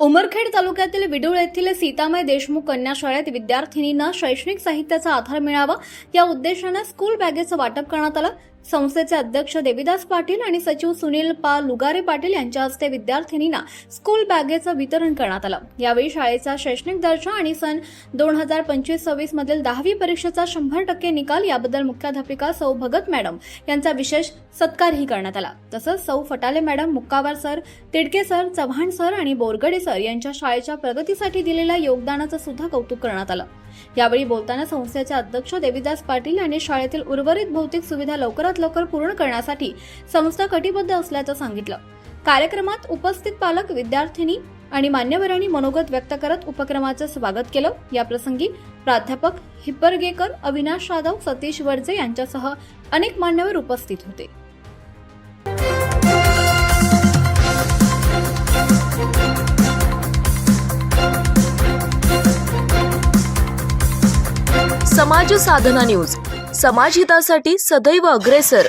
उमरखेड तालुक्यातील विडुळ येथील सीतामाई देशमुख कन्या शाळेत विद्यार्थिनींना शैक्षणिक साहित्याचा आधार मिळावा या उद्देशाने स्कूल बॅगेचं वाटप करण्यात आलं। संस्थेचे अध्यक्ष देविदास पाटील आणि सचिव सुनील लुगारे पाटील यांच्या हस्ते विद्यार्थिनींना स्कूल बॅगेचं वितरण करण्यात आलं। यावेळी शाळेचा शैक्षणिक दर्जा आणि सन 2025-26 मधील 10वी परीक्षेचा 100% निकाल याबद्दल मुख्याध्यापिका सौ भगत मॅडम यांचा विशेष सत्कारही करण्यात आला। तसंच सौ Phatale madam, Mukkawar sir, Tidke sir, Chavan sir आणि बोरगडे सर यांच्या शाळेच्या प्रगतीसाठी दिलेल्या योगदानाचं सुद्धा कौतुक करण्यात आलं। यावेळी बोलताना संस्थेचे अध्यक्ष देविदास पाटील यांनी शाळेतील उर्वरित भौतिक सुविधा लवकरात लवकर पूर्ण करण्यासाठी संस्था कटिबद्ध असल्याचं सांगितलं। कार्यक्रमात उपस्थित पालक, विद्यार्थिनी आणि मान्यवरांनी मनोगत व्यक्त करत उपक्रमाचं स्वागत केलं। या प्रसंगी प्राध्यापक हिप्परगेकर, अविनाश जाधव, सतीश वरजे यांच्यासह अनेक मान्यवर उपस्थित होते। समाज साधना न्यूज, समाजहितासाठी सदैव अग्रेसर।